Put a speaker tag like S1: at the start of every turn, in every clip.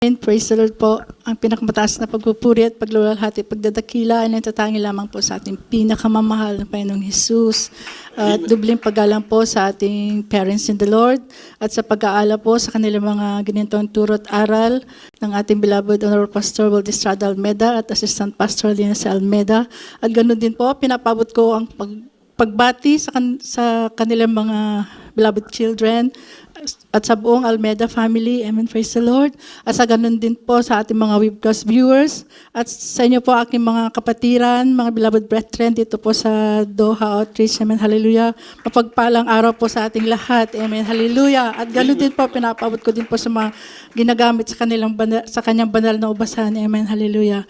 S1: And praise the Lord po, ang pinakamataas na pagpupuri at pagluwalhati, pagdadakila ay natatangi lamang po sa ating pinakamamahal na Panginoong Jesus. At dubling paggalang po sa ating parents in the Lord at sa pag-aala po sa kanilang mga ginintong turo at aral ng ating beloved Honorable Pastor Waldo Estrada Almeda at Assistant Pastor Linus Almeda. At ganoon din po, pinapabot ko ang pagbati sa kanilang mga beloved children at sa buong Almeda family. Amen. Praise the Lord. At sa ganun din po sa ating mga webcast viewers at sa inyo po aking mga kapatiran, mga beloved brethren dito po sa Doha Outreach. Amen. Hallelujah. Mapagpalang araw po sa ating lahat. Amen. Hallelujah. At ganun din po, pinapabot ko din po sa mga ginagamit sa kanyang banal na ubasan. Amen. Hallelujah.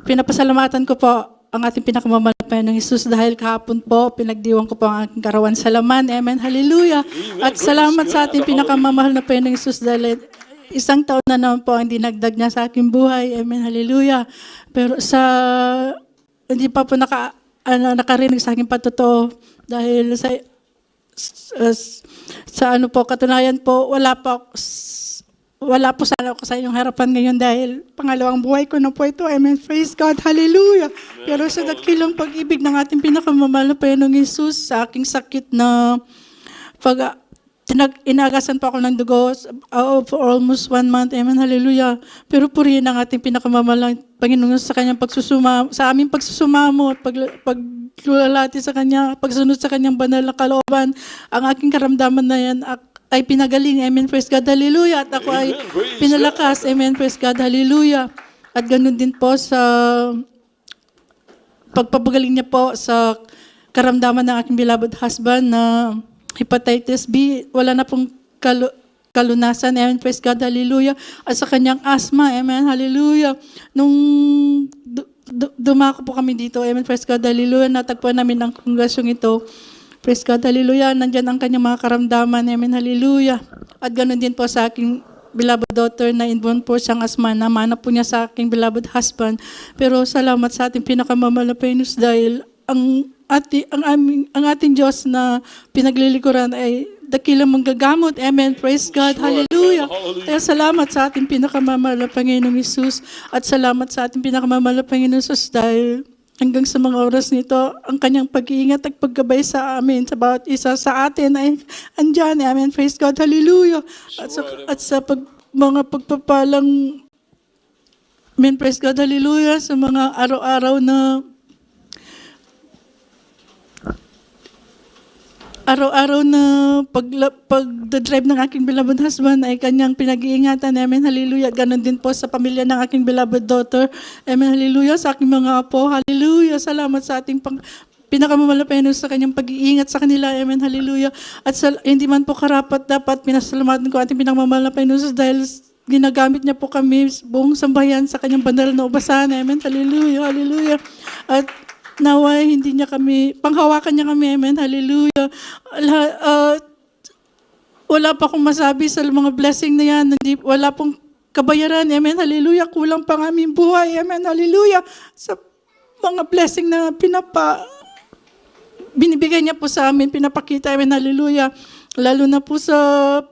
S1: Pinapasalamatan ko po ang ating pinakamamahal na Panginoong Jesus dahil kahapon po, pinagdiwang ko po ang aking karawan sa laman. Amen. Hallelujah. At salamat sa ating pinakamamahal na Panginoong Jesus dahil isang taon na naman po ang dinagdag niya sa aking buhay. Amen. Hallelujah. Pero hindi pa po nakarinig sa aking patotoo dahil sa katunayan po, wala po sana ako sa inyong harapan ngayon dahil pangalawang buhay ko na po ito. Amen. Praise God. Hallelujah. Pero sa dakilang pag-ibig ng ating pinakamamahal na Panginoong Jesus, sa aking sakit na inagasan pa ako ng dugo for almost 1 month. Amen. Hallelujah. Pero purihin ang ating pinakamamahal na Panginoong sa kanyang sa aming pagsusumamo at paglulalati sa kanya, pagsunod sa kanyang banal na kalooban. Ang aking karamdaman na yan ay pinagaling. Amen. Praise God. Hallelujah. At ako ay pinalakas. Amen. Praise God. Hallelujah. At ganun din po sa pagpapagaling niya po sa karamdaman ng aking beloved husband na hepatitis B. Wala na pong kalunasan. Amen. Praise God. Hallelujah. At sa kanyang asthma. Amen. Hallelujah. Nung dumako po kami dito. Amen. Praise God. Hallelujah. Natagpuan namin ang kongresyong ito. Praise God, hallelujah. Nandyan ang kanyang mga karamdaman. Amen, hallelujah. At ganoon din po sa aking beloved daughter na inborn po siyang asma. Namana po niya sa aking beloved husband. Pero salamat sa ating pinakamamahal na Panginoon dahil ang ating Diyos na pinaglilikuran ay dakilang manggagamot. Amen. Praise God. Hallelujah. Kaya salamat sa ating pinakamamahal na Panginoong Jesus at salamat sa ating pinakamamahal na Panginoong Jesus dahil hanggang sa mga oras nito, ang kanyang pag-iingat at paggabay sa amin, sa bawat isa sa atin ay andyan. Amen. Praise God. Hallelujah. At sa mga pagpapalang, amen. Praise God. Hallelujah. Sa mga araw-araw na pag-drive ng aking beloved husband ay kanyang pinag-iingatan. Amen, hallelujah. Ganon din po sa pamilya ng aking beloved daughter. Amen, hallelujah. Sa aking mga apo, hallelujah. Salamat sa ating pinakamamahal na Panginoon sa kanyang pag-iingat sa kanila. Amen, hallelujah. At hindi man po karapat dapat pinasalamatan ko ating pinakamamahal na Panginoon dahil ginagamit niya po kami buong sambayan sa kanyang banal na ubasan. Amen, hallelujah, hallelujah. At naway, hindi niya kami, panghawakan niya kami, amen, hallelujah. Wala pa akong masabi sa mga blessing na yan, wala pong kabayaran, amen, hallelujah. Kulang pa ang aming buhay, amen, hallelujah. Sa mga blessing na binibigay niya po sa amin, pinapakita, amen, hallelujah. Lalo na po sa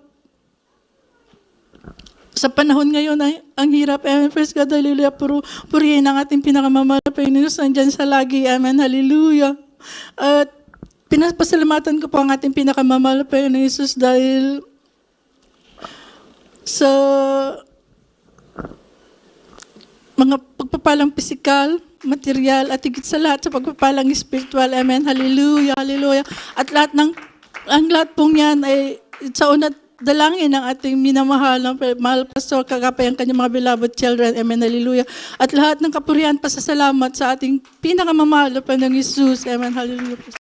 S1: panahon ngayon, ang hirap. Amen. Praise God. Hallelujah. Purihin ang ating pinakamamahal na Panginoon. Nandyan sa lagi. Amen. Hallelujah. At pinapasalamatan ko po ang ating pinakamamahal na Panginoon Jesus dahil sa mga pagpapalang pisikal, material, at higit sa lahat sa pagpapalang spiritual. Amen. Hallelujah. Hallelujah. At ang lahat pong yan ay sa unat dalangin ng ating minamahal ng mahal pastor kagapay ang kanyang mga beloved children. Amen. Hallelujah. At lahat ng kapurihan pasasalamat sa ating pinakamamahal na Panginoong Jesus. Amen. Hallelujah.